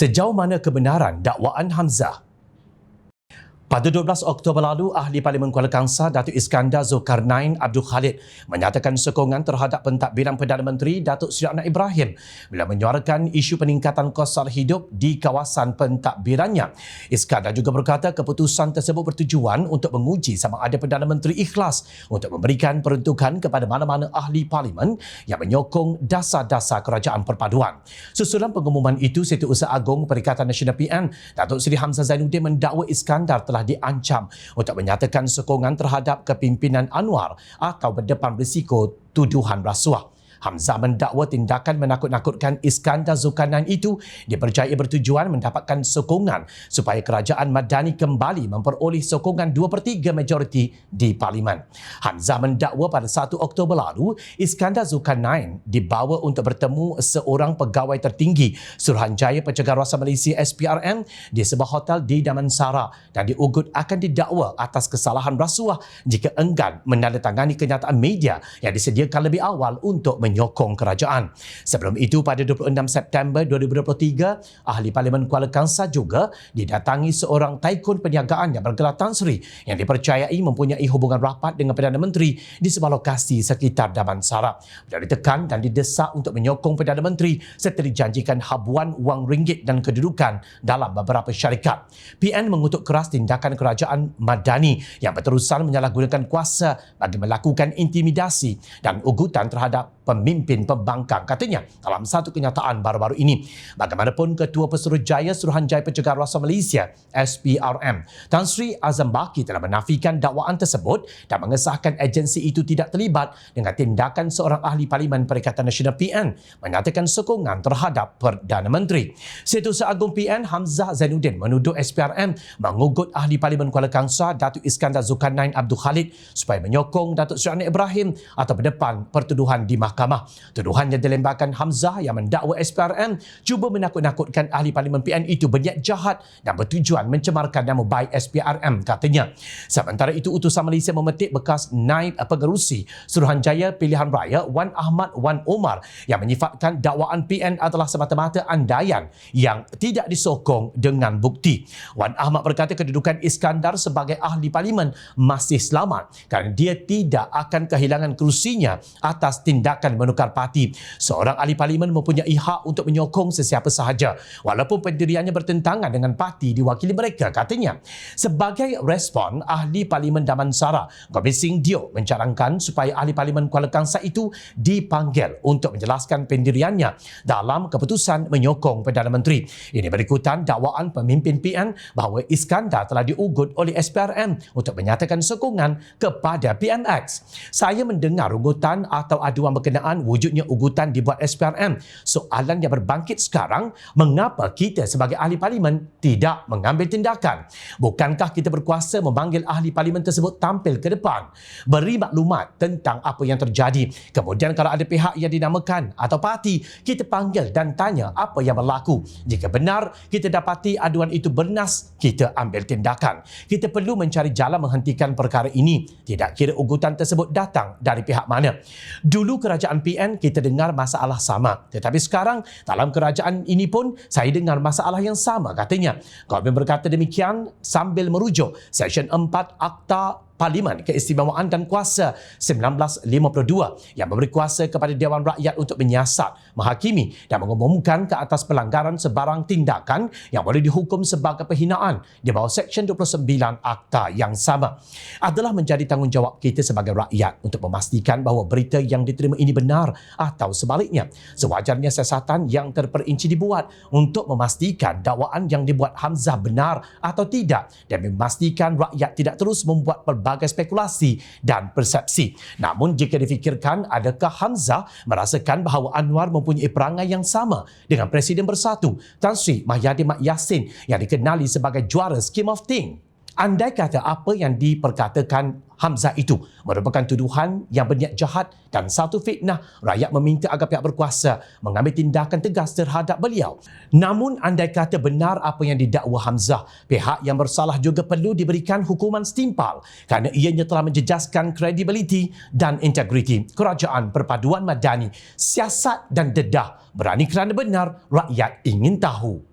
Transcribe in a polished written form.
Sejauh mana kebenaran dakwaan Hamzah? Pada 12 Oktober lalu, Ahli Parlimen Kuala Kangsar Datuk Iskandar Zulkarnain Abdul Khalid menyatakan sokongan terhadap pentadbiran Perdana Menteri Datuk Seri Anwar Ibrahim bila menyuarakan isu peningkatan kos sara hidup di kawasan pentadbirannya. Iskandar juga berkata keputusan tersebut bertujuan untuk menguji sama ada Perdana Menteri ikhlas untuk memberikan peruntukan kepada mana-mana Ahli Parlimen yang menyokong dasar-dasar kerajaan perpaduan. Susulan pengumuman itu, Setiausaha Agong Perikatan Nasional PN Datuk Seri Hamzah Zainuddin mendakwa Iskandar telah diancam untuk menyatakan sokongan terhadap kepimpinan Anwar atau berdepan berisiko tuduhan rasuah. Hamzah mendakwa tindakan menakut-nakutkan Iskandar Zulkarnain itu dipercayai bertujuan mendapatkan sokongan supaya kerajaan Madani kembali memperoleh sokongan 2/3 majoriti di Parlimen. Hamzah mendakwa pada 1 Oktober lalu, Iskandar Zulkarnain dibawa untuk bertemu seorang pegawai tertinggi Suruhanjaya Pencegahan Malaysia SPRM di sebuah hotel di Damansara dan diugut akan didakwa atas kesalahan rasuah jika enggan menandatangani kenyataan media yang disediakan lebih awal untuk menyokong kerajaan. Sebelum itu, pada 26 September 2023, Ahli Parlimen Kuala Kangsar juga didatangi seorang taikun perniagaan yang bergelar Tan Sri yang dipercayai mempunyai hubungan rapat dengan Perdana Menteri di sebuah lokasi sekitar Damansara. Beliau ditekan dan didesak untuk menyokong Perdana Menteri serta dijanjikan habuan wang ringgit dan kedudukan dalam beberapa syarikat. PN mengutuk keras tindakan kerajaan Madani yang berterusan menyalahgunakan kuasa bagi melakukan intimidasi dan ugutan terhadap pemimpin pembangkang, katanya dalam satu kenyataan baru-baru ini. Bagaimanapun, Ketua Pesuruhjaya Suruhanjaya Pencegahan Rasuah Malaysia SPRM Tan Sri Azam Baki telah menafikan dakwaan tersebut dan mengesahkan agensi itu tidak terlibat dengan tindakan seorang ahli Parlimen Perikatan Nasional PN menyatakan sokongan terhadap Perdana Menteri. Setiausaha Agong PN Hamzah Zainuddin menuduh SPRM mengugut Ahli Parlimen Kuala Kangsar Datuk Iskandar Zulkarnain Abdul Khalid supaya menyokong Datuk Seri Anwar Ibrahim atau berdepan pertuduhan di mahkamah. Tuduhan yang dilemparkan Hamzah yang mendakwa SPRM cuba menakut-nakutkan Ahli Parlimen PN itu berniat jahat dan bertujuan mencemarkan nama baik SPRM, katanya. Sementara itu, Utusan Malaysia memetik bekas Naib Pengerusi Suruhanjaya Pilihan Raya Wan Ahmad Wan Omar yang menyifatkan dakwaan PN adalah semata-mata andaian yang tidak disokong dengan bukti. Wan Ahmad berkata kedudukan Iskandar sebagai Ahli Parlimen masih selamat kerana dia tidak akan kehilangan kerusinya atas tindakan menukar parti. Seorang ahli parlimen mempunyai hak untuk menyokong sesiapa sahaja walaupun pendiriannya bertentangan dengan parti diwakili mereka, katanya. Sebagai respon, Ahli Parlimen Damansara Gobind Singh Dio mencadangkan supaya Ahli Parlimen Kuala Kangsar itu dipanggil untuk menjelaskan pendiriannya dalam keputusan menyokong Perdana Menteri. Ini berikutan dakwaan pemimpin PN bahawa Iskandar telah diugut oleh SPRM untuk menyatakan sokongan kepada PNX. Saya mendengar ugutan atau aduan berkenaan wujudnya ugutan dibuat SPRM. Soalan yang berbangkit sekarang, mengapa kita sebagai ahli parlimen tidak mengambil tindakan? Bukankah kita berkuasa memanggil ahli parlimen tersebut tampil ke depan, beri maklumat tentang apa yang terjadi. Kemudian kalau ada pihak yang dinamakan atau parti, kita panggil dan tanya apa yang berlaku. Jika benar kita dapati aduan itu bernas, kita ambil tindakan. Kita perlu mencari jalan menghentikan perkara ini, tidak kira ugutan tersebut datang dari pihak mana. Dulu kerajaan PN kita dengar masalah sama, tetapi sekarang dalam kerajaan ini pun saya dengar masalah yang sama, katanya. Gobind berkata demikian sambil merujuk Seksyen 4 Akta Parlimen Keistimewaan dan Kuasa 1952 yang memberi kuasa kepada Dewan Rakyat untuk menyiasat, menghakimi dan mengumumkan ke atas pelanggaran sebarang tindakan yang boleh dihukum sebagai penghinaan di bawah Seksyen 29 Akta yang sama. Adalah menjadi tanggungjawab kita sebagai rakyat untuk memastikan bahawa berita yang diterima ini benar atau sebaliknya. Sewajarnya siasatan yang terperinci dibuat untuk memastikan dakwaan yang dibuat Hamzah benar atau tidak dan memastikan rakyat tidak terus membuat pelbagai spekulasi dan persepsi. Namun jika difikirkan, adakah Hamzah merasakan bahawa Anwar mempunyai perangai yang sama dengan Presiden Bersatu Tan Sri Mahyadin Mat Yassin yang dikenali sebagai juara Scheme of Things? Andai kata apa yang diperkatakan Hamzah itu merupakan tuduhan yang berniat jahat dan satu fitnah, rakyat meminta agar pihak berkuasa mengambil tindakan tegas terhadap beliau. Namun andai kata benar apa yang didakwa Hamzah, pihak yang bersalah juga perlu diberikan hukuman setimpal kerana ianya telah menjejaskan kredibiliti dan integriti kerajaan perpaduan madani. Siasat dan dedah berani kerana benar, rakyat ingin tahu.